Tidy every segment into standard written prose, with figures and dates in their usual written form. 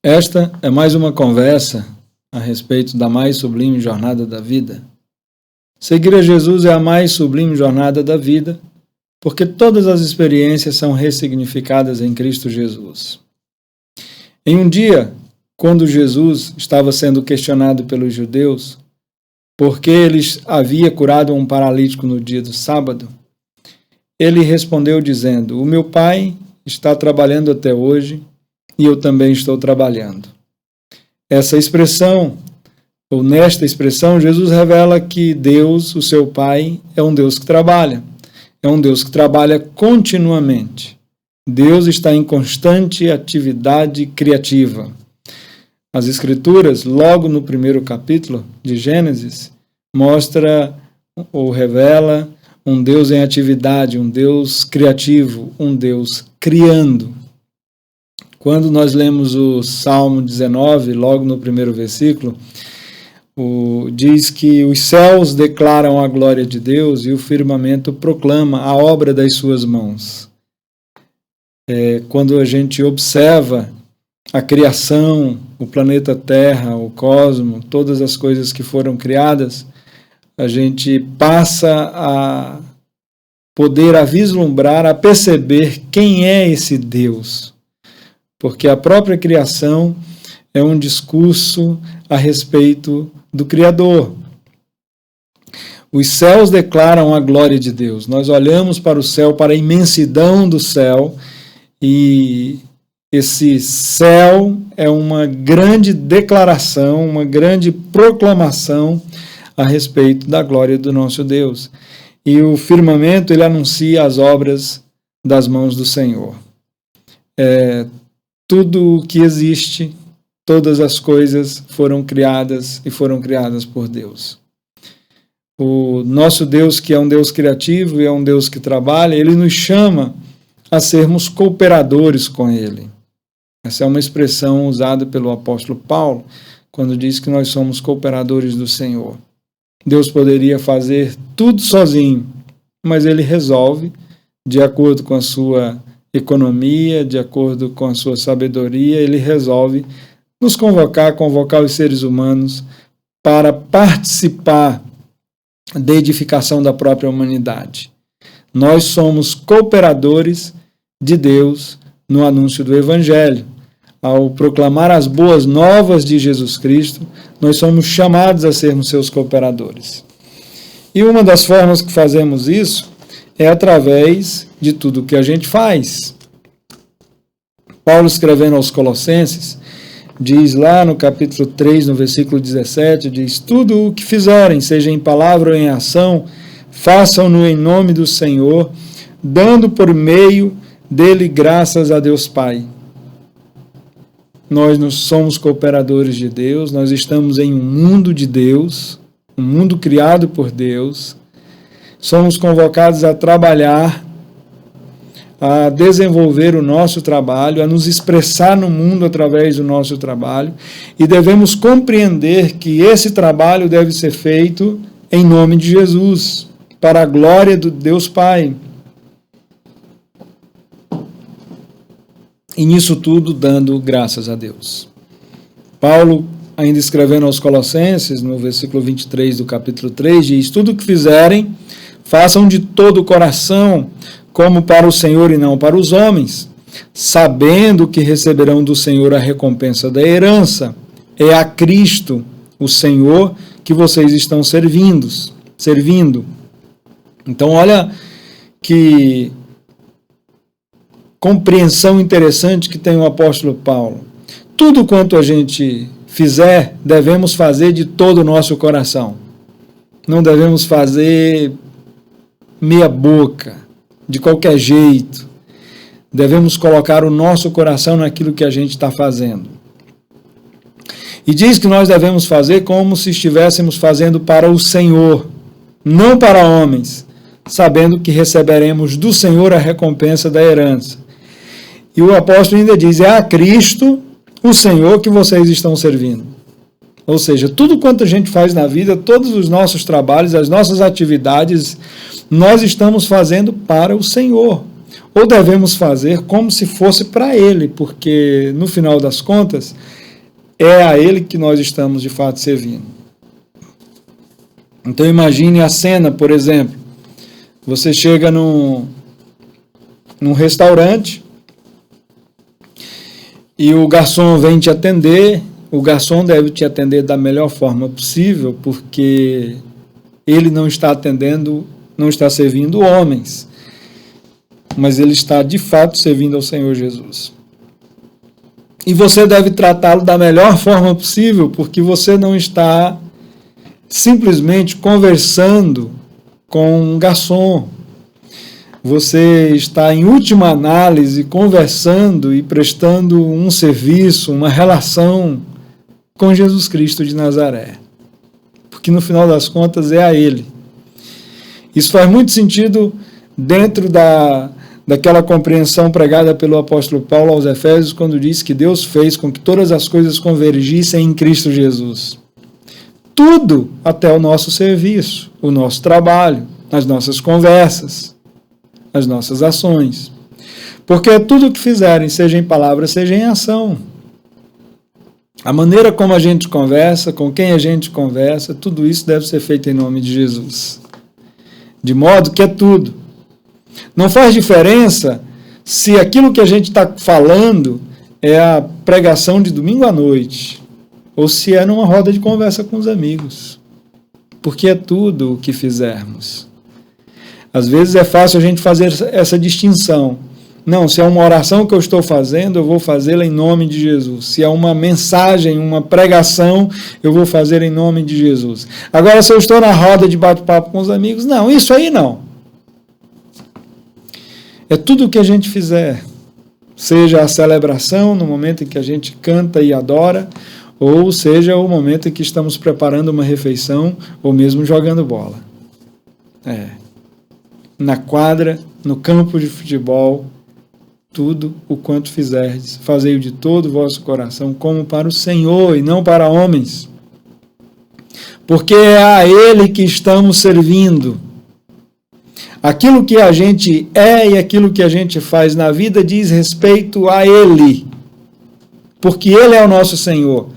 Esta é mais uma conversa a respeito da mais sublime jornada da vida. Seguir a Jesus é a mais sublime jornada da vida, porque todas as experiências são ressignificadas em Cristo Jesus. Em um dia, quando Jesus estava sendo questionado pelos judeus, porque ele havia curado um paralítico no dia do sábado, ele respondeu dizendo: "O meu Pai está trabalhando até hoje e eu também estou trabalhando." Essa expressão, ou nesta expressão, Jesus revela que Deus, o seu Pai, é um Deus que trabalha. É um Deus que trabalha continuamente. Deus está em constante atividade criativa. As Escrituras, logo no primeiro capítulo de Gênesis, mostra ou revela um Deus em atividade, um Deus criativo, um Deus criando. Quando nós lemos o Salmo 19, logo no primeiro versículo, diz que os céus declaram a glória de Deus e o firmamento proclama a obra das suas mãos. Quando a gente observa a criação, o planeta Terra, o cosmo, todas as coisas que foram criadas, a gente passa a poder vislumbrar, a perceber quem é esse Deus. Porque a própria criação é um discurso a respeito do Criador. Os céus declaram a glória de Deus. Nós olhamos para o céu, para a imensidão do céu, e esse céu é uma grande declaração, uma grande proclamação a respeito da glória do nosso Deus. E o firmamento, ele anuncia as obras das mãos do Senhor. Tudo o que existe, todas as coisas foram criadas e foram criadas por Deus. O nosso Deus, que é um Deus criativo e é um Deus que trabalha, ele nos chama a sermos cooperadores com ele. Essa é uma expressão usada pelo apóstolo Paulo, quando diz que nós somos cooperadores do Senhor. Deus poderia fazer tudo sozinho, mas ele resolve, de acordo com a sua economia, de acordo com a sua sabedoria, ele resolve nos convocar os seres humanos para participar da edificação da própria humanidade. Nós somos cooperadores de Deus no anúncio do Evangelho. Ao proclamar as boas novas de Jesus Cristo, nós somos chamados a sermos seus cooperadores. E uma das formas que fazemos isso é através de tudo que a gente faz. Paulo, escrevendo aos Colossenses, diz lá no capítulo 3, no versículo 17, diz: "Tudo o que fizerem, seja em palavra ou em ação, façam-no em nome do Senhor, dando por meio dele graças a Deus Pai." Nós não somos cooperadores de Deus, nós estamos em um mundo de Deus, um mundo criado por Deus. Somos convocados a trabalhar, a desenvolver o nosso trabalho, a nos expressar no mundo através do nosso trabalho, e devemos compreender que esse trabalho deve ser feito em nome de Jesus, para a glória do Deus Pai. E nisso tudo dando graças a Deus. Paulo, ainda escrevendo aos Colossenses, no versículo 23 do capítulo 3, diz: "Tudo o que fizerem, façam de todo o coração, como para o Senhor e não para os homens, sabendo que receberão do Senhor a recompensa da herança. É a Cristo, o Senhor, que vocês estão servindo." Então, olha que compreensão interessante que tem o apóstolo Paulo. Tudo quanto a gente fizer, devemos fazer de todo o nosso coração. Não devemos fazer meia boca, de qualquer jeito. Devemos colocar o nosso coração naquilo que a gente está fazendo. E diz que nós devemos fazer como se estivéssemos fazendo para o Senhor, não para homens, sabendo que receberemos do Senhor a recompensa da herança. E o apóstolo ainda diz: "É a Cristo, o Senhor, que vocês estão servindo." Ou seja, tudo quanto a gente faz na vida, todos os nossos trabalhos, as nossas atividades, nós estamos fazendo para o Senhor. ou devemos fazer como se fosse para Ele, porque, no final das contas, é a Ele que nós estamos, de fato, servindo. Então, imagine a cena, por exemplo, você chega num restaurante e o garçom vem te atender. O garçom deve te atender da melhor forma possível, porque ele não está atendendo, não está servindo homens, mas ele está de fato servindo ao Senhor Jesus. E você deve tratá-lo da melhor forma possível, porque você não está simplesmente conversando com um garçom. Você está, em última análise, conversando e prestando um serviço, uma relação com Jesus Cristo de Nazaré. Porque, no final das contas, é a Ele. Isso faz muito sentido dentro daquela compreensão pregada pelo apóstolo Paulo aos Efésios, quando diz que Deus fez com que todas as coisas convergissem em Cristo Jesus. Tudo até o nosso serviço, o nosso trabalho, as nossas conversas, as nossas ações. Porque tudo o que fizerem, seja em palavra, seja em ação. A maneira como a gente conversa, com quem a gente conversa, tudo isso deve ser feito em nome de Jesus. De modo que é tudo. Não faz diferença se aquilo que a gente está falando é a pregação de domingo à noite, ou se é numa roda de conversa com os amigos. Porque é tudo o que fizermos. Às vezes é fácil a gente fazer essa distinção. Não, se é uma oração que eu estou fazendo, eu vou fazê-la em nome de Jesus. Se é uma mensagem, uma pregação, eu vou fazer em nome de Jesus. Agora, se eu estou na roda de bate-papo com os amigos, não, isso aí não. É tudo o que a gente fizer, seja a celebração, no momento em que a gente canta e adora, ou seja o momento em que estamos preparando uma refeição, ou mesmo jogando bola. Na quadra, no campo de futebol, tudo o quanto fizerdes, fazei-o de todo o vosso coração, como para o Senhor e não para homens. Porque é a Ele que estamos servindo. Aquilo que a gente é e aquilo que a gente faz na vida diz respeito a Ele. Porque Ele é o nosso Senhor.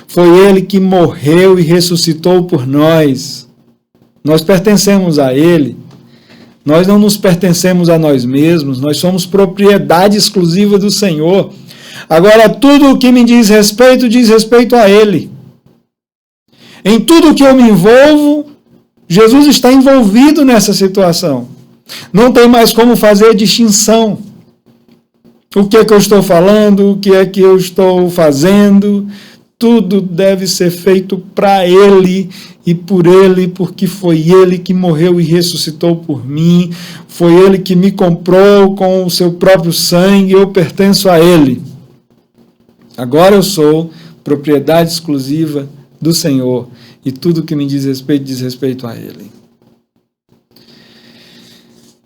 Foi Ele que morreu e ressuscitou por nós. Nós pertencemos a Ele. Nós não nos pertencemos a nós mesmos, nós somos propriedade exclusiva do Senhor. Agora, tudo o que me diz respeito a Ele. Em tudo que eu me envolvo, Jesus está envolvido nessa situação. Não tem mais como fazer distinção. O que é que eu estou falando, o que é que eu estou fazendo, tudo deve ser feito para Ele e por Ele, porque foi Ele que morreu e ressuscitou por mim, foi Ele que me comprou com o seu próprio sangue, eu pertenço a Ele. Agora eu sou propriedade exclusiva do Senhor e tudo que me diz respeito a Ele.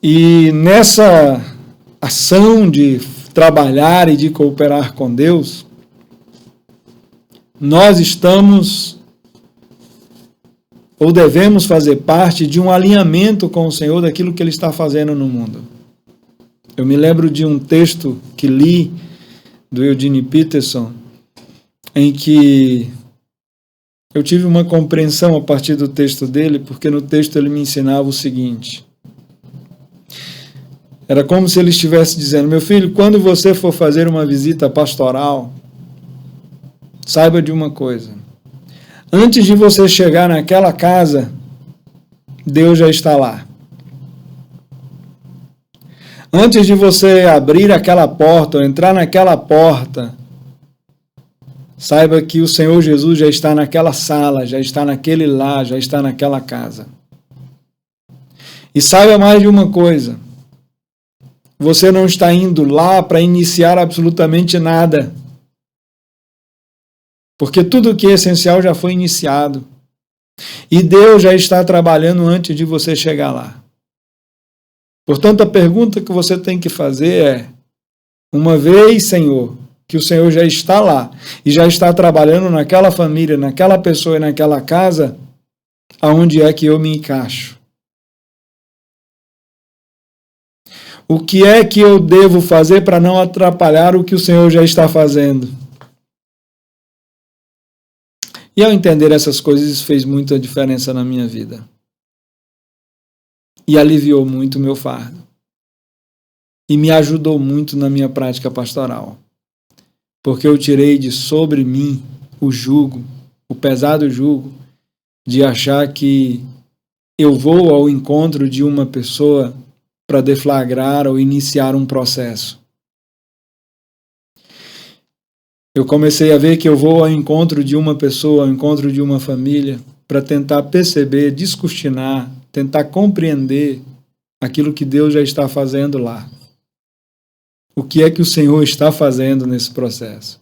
E nessa ação de trabalhar e de cooperar com Deus, nós estamos ou devemos fazer parte de um alinhamento com o Senhor daquilo que Ele está fazendo no mundo. Eu me lembro de um texto que li do Eugene Peterson, em que eu tive uma compreensão a partir do texto dele, porque no texto ele me ensinava o seguinte. Era como se ele estivesse dizendo: meu filho, quando você for fazer uma visita pastoral, saiba de uma coisa. Antes de você chegar naquela casa, Deus já está lá. Antes de você abrir aquela porta ou entrar naquela porta, saiba que o Senhor Jesus já está naquela sala, já está naquele lar, já está naquela casa. E saiba mais de uma coisa. Você não está indo lá para iniciar absolutamente nada. Porque tudo o que é essencial já foi iniciado. E Deus já está trabalhando antes de você chegar lá. Portanto, a pergunta que você tem que fazer é: uma vez, Senhor, que o Senhor já está lá e já está trabalhando naquela família, naquela pessoa e naquela casa, aonde é que eu me encaixo? O que é que eu devo fazer para não atrapalhar o que o Senhor já está fazendo? E ao entender essas coisas, isso fez muita diferença na minha vida. E aliviou muito o meu fardo. E me ajudou muito na minha prática pastoral. Porque eu tirei de sobre mim o jugo, o pesado jugo, de achar que eu vou ao encontro de uma pessoa para deflagrar ou iniciar um processo. Eu comecei a ver que eu vou ao encontro de uma pessoa, ao encontro de uma família, para tentar perceber, descortinar, tentar compreender aquilo que Deus já está fazendo lá. O que é que o Senhor está fazendo nesse processo?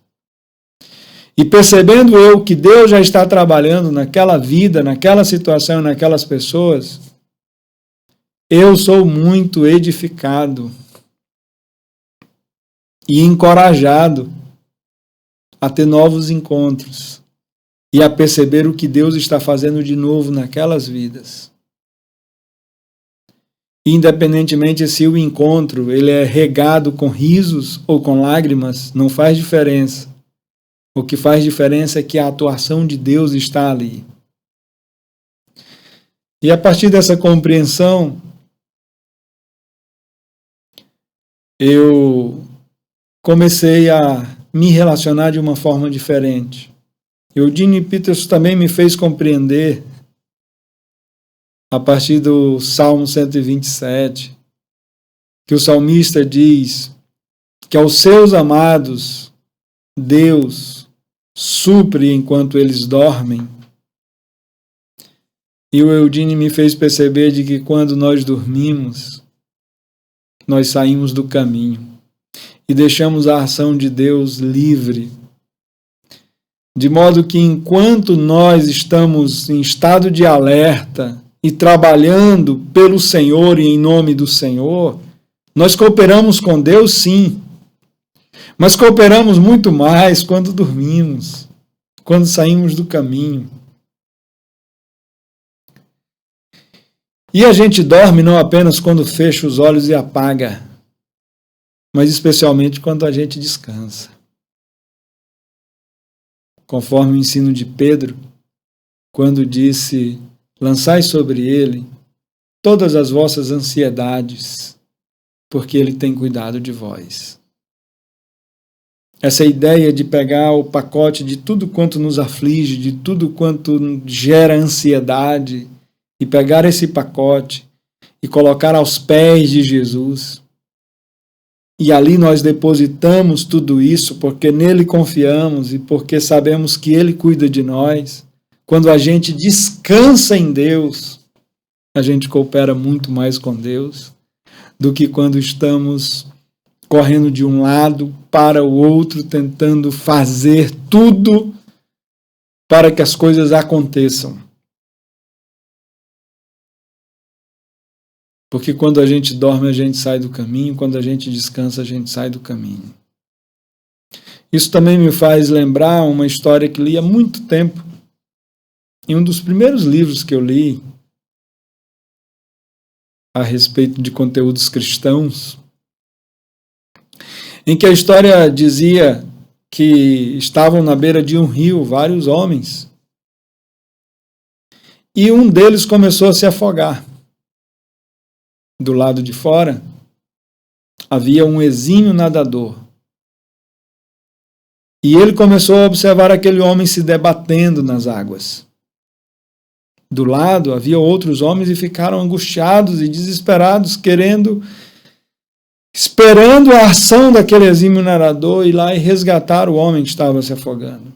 E percebendo eu que Deus já está trabalhando naquela vida, naquela situação, naquelas pessoas, eu sou muito edificado e encorajado a ter novos encontros e a perceber o que Deus está fazendo de novo naquelas vidas. Independentemente se o encontro ele é regado com risos ou com lágrimas, não faz diferença. O que faz diferença é que a atuação de Deus está ali. E a partir dessa compreensão, eu comecei a me relacionar de uma forma diferente. Eugene Peterson também me fez compreender, a partir do Salmo 127, que o salmista diz que aos seus amados, Deus supre enquanto eles dormem. E o Eugene me fez perceber de que quando nós dormimos, nós saímos do caminho e deixamos a ação de Deus livre. De modo que enquanto nós estamos em estado de alerta e trabalhando pelo Senhor e em nome do Senhor, nós cooperamos com Deus, sim. Mas cooperamos muito mais quando dormimos, quando saímos do caminho. E a gente dorme não apenas quando fecha os olhos e apaga, mas especialmente quando a gente descansa. Conforme o ensino de Pedro, quando disse: lançai sobre ele todas as vossas ansiedades, porque ele tem cuidado de vós. Essa ideia de pegar o pacote de tudo quanto nos aflige, de tudo quanto gera ansiedade, e pegar esse pacote e colocar aos pés de Jesus. E ali nós depositamos tudo isso porque nele confiamos e porque sabemos que ele cuida de nós. Quando a gente descansa em Deus, a gente coopera muito mais com Deus do que quando estamos correndo de um lado para o outro, tentando fazer tudo para que as coisas aconteçam. Porque quando a gente dorme, a gente sai do caminho, quando a gente descansa, a gente sai do caminho. Isso também me faz lembrar uma história que li há muito tempo. Em um dos primeiros livros que eu li a respeito de conteúdos cristãos, em que a história dizia que estavam na beira de um rio vários homens e um deles começou a se afogar. Do lado de fora havia um exímio nadador e ele começou a observar aquele homem se debatendo nas águas. Do lado havia outros homens e ficaram angustiados e desesperados, esperando a ação daquele exímio nadador ir lá e resgatar o homem que estava se afogando.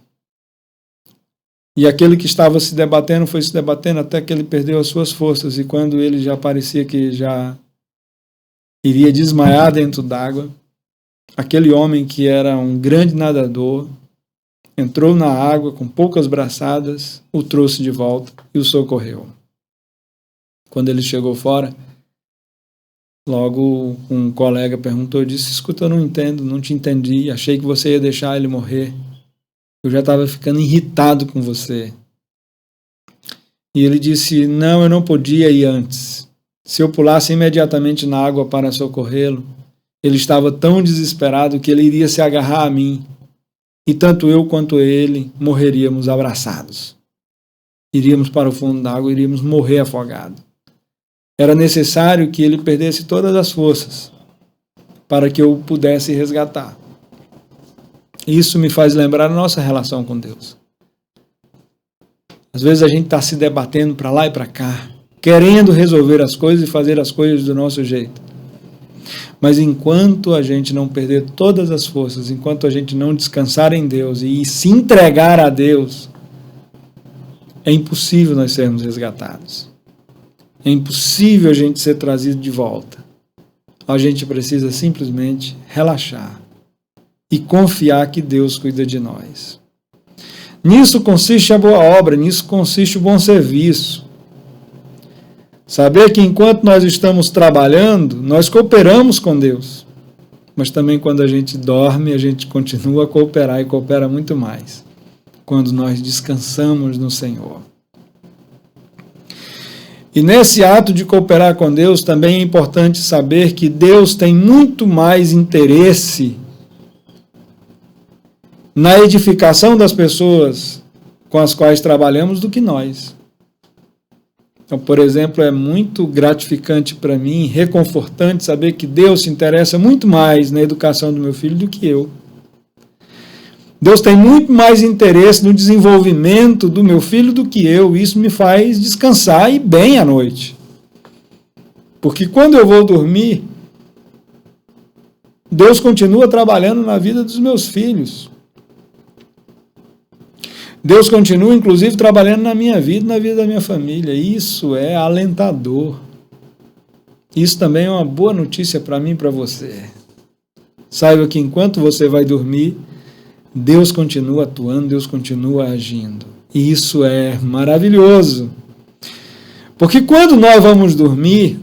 E aquele que estava se debatendo foi se debatendo até que ele perdeu as suas forças, e quando ele já parecia que já iria desmaiar dentro d'água, aquele homem que era um grande nadador entrou na água com poucas braçadas, o trouxe de volta e o socorreu. Quando ele chegou fora, logo um colega perguntou, disse: escuta, eu não entendo, não te entendi, achei que você ia deixar ele morrer. Eu já estava ficando irritado com você. E ele disse: não, eu não podia ir antes. Se eu pulasse imediatamente na água para socorrê-lo, ele estava tão desesperado que ele iria se agarrar a mim, e tanto eu quanto ele morreríamos abraçados. Iríamos para o fundo da água, iríamos morrer afogados. Era necessário que ele perdesse todas as forças para que eu o pudesse resgatar. Isso me faz lembrar a nossa relação com Deus. Às vezes a gente está se debatendo para lá e para cá, querendo resolver as coisas e fazer as coisas do nosso jeito. Mas enquanto a gente não perder todas as forças, enquanto a gente não descansar em Deus e se entregar a Deus, é impossível nós sermos resgatados. É impossível a gente ser trazido de volta. A gente precisa simplesmente relaxar e confiar que Deus cuida de nós. Nisso consiste a boa obra, nisso consiste o bom serviço. Saber que enquanto nós estamos trabalhando, nós cooperamos com Deus. Mas também quando a gente dorme, a gente continua a cooperar e coopera muito mais. Quando nós descansamos no Senhor. E nesse ato de cooperar com Deus, também é importante saber que Deus tem muito mais interesse na edificação das pessoas com as quais trabalhamos do que nós. Então, por exemplo, é muito gratificante para mim, reconfortante saber que Deus se interessa muito mais na educação do meu filho do que eu. Deus tem muito mais interesse no desenvolvimento do meu filho do que eu. Isso me faz descansar e bem à noite. Porque quando eu vou dormir, Deus continua trabalhando na vida dos meus filhos. Deus continua, inclusive, trabalhando na minha vida e na vida da minha família. Isso é alentador. Isso também é uma boa notícia para mim e para você. Saiba que enquanto você vai dormir, Deus continua atuando, Deus continua agindo. E isso é maravilhoso. Porque quando nós vamos dormir,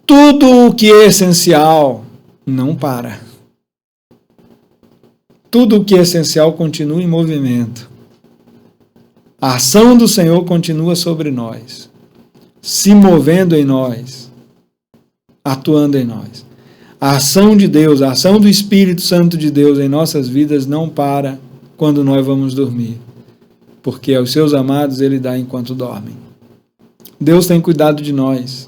tudo o que é essencial não para. Tudo o que é essencial continua em movimento. A ação do Senhor continua sobre nós, se movendo em nós, atuando em nós. A ação de Deus, a ação do Espírito Santo de Deus em nossas vidas não para quando nós vamos dormir, porque aos seus amados Ele dá enquanto dormem. Deus tem cuidado de nós.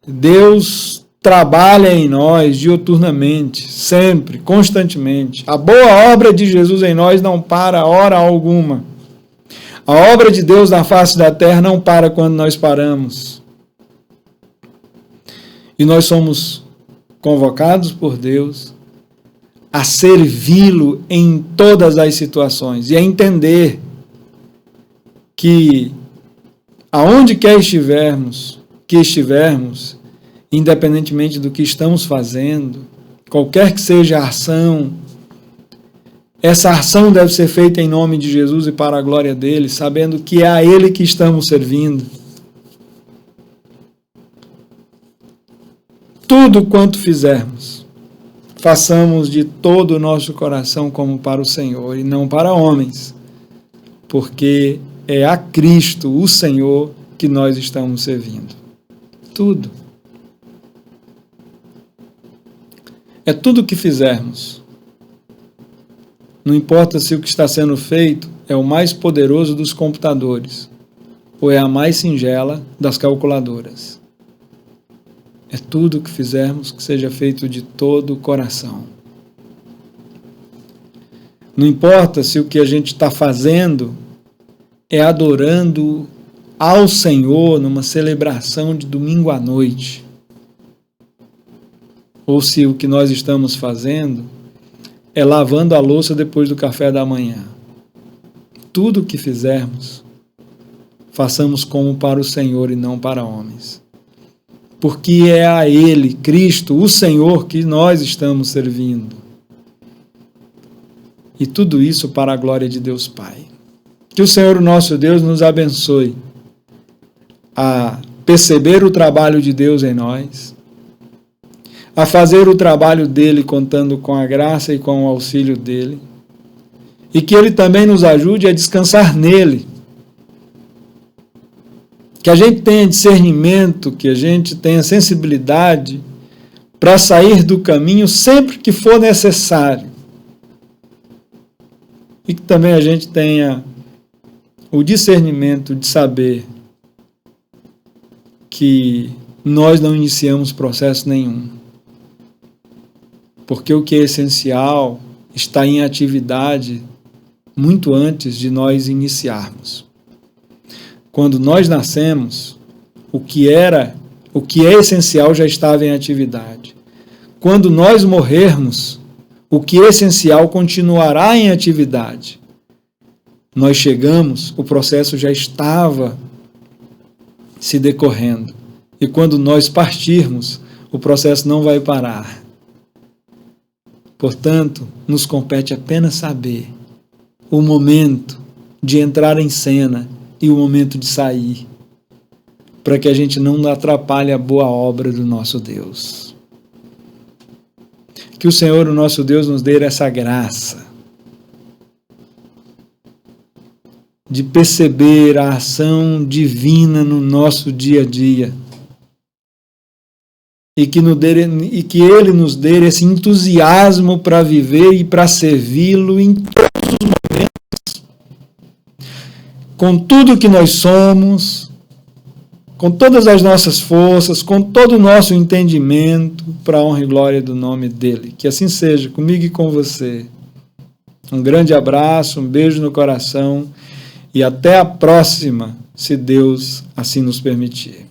Deus trabalha em nós diuturnamente, sempre, constantemente. A boa obra de Jesus em nós não para hora alguma. A obra de Deus na face da terra não para quando nós paramos. E nós somos convocados por Deus a servi-lo em todas as situações e a entender que aonde quer que estivermos, independentemente do que estamos fazendo, qualquer que seja a ação, essa ação deve ser feita em nome de Jesus e para a glória dele, sabendo que é a ele que estamos servindo. Tudo quanto fizermos, façamos de todo o nosso coração como para o Senhor e não para homens, porque é a Cristo, o Senhor, que nós estamos servindo. Tudo. É tudo o que fizermos. Não importa se o que está sendo feito é o mais poderoso dos computadores ou é a mais singela das calculadoras. É tudo o que fizermos que seja feito de todo o coração. Não importa se o que a gente está fazendo é adorando ao Senhor numa celebração de domingo à noite, ou se o que nós estamos fazendo é lavando a louça depois do café da manhã. Tudo o que fizermos, façamos como para o Senhor e não para homens. Porque é a Ele, Cristo, o Senhor, que nós estamos servindo. E tudo isso para a glória de Deus Pai. Que o Senhor, o nosso Deus, nos abençoe a perceber o trabalho de Deus em nós, a fazer o trabalho dele contando com a graça e com o auxílio dele, e que ele também nos ajude a descansar nele, que a gente tenha discernimento, que a gente tenha sensibilidade para sair do caminho sempre que for necessário. E que também a gente tenha o discernimento de saber que nós não iniciamos processo nenhum. Porque o que é essencial está em atividade muito antes de nós iniciarmos. Quando nós nascemos, o que é essencial já estava em atividade. Quando nós morrermos, o que é essencial continuará em atividade. Nós chegamos, o processo já estava se decorrendo. E quando nós partirmos, o processo não vai parar. Portanto, nos compete apenas saber o momento de entrar em cena e o momento de sair, para que a gente não atrapalhe a boa obra do nosso Deus. Que o Senhor, o nosso Deus, nos dê essa graça de perceber a ação divina no nosso dia a dia e que Ele nos dê esse entusiasmo para viver e para servi-lo em todos os momentos, com tudo que nós somos, com todas as nossas forças, com todo o nosso entendimento, para a honra e glória do nome dEle. Que assim seja, comigo e com você. Um grande abraço, um beijo no coração e até a próxima, se Deus assim nos permitir.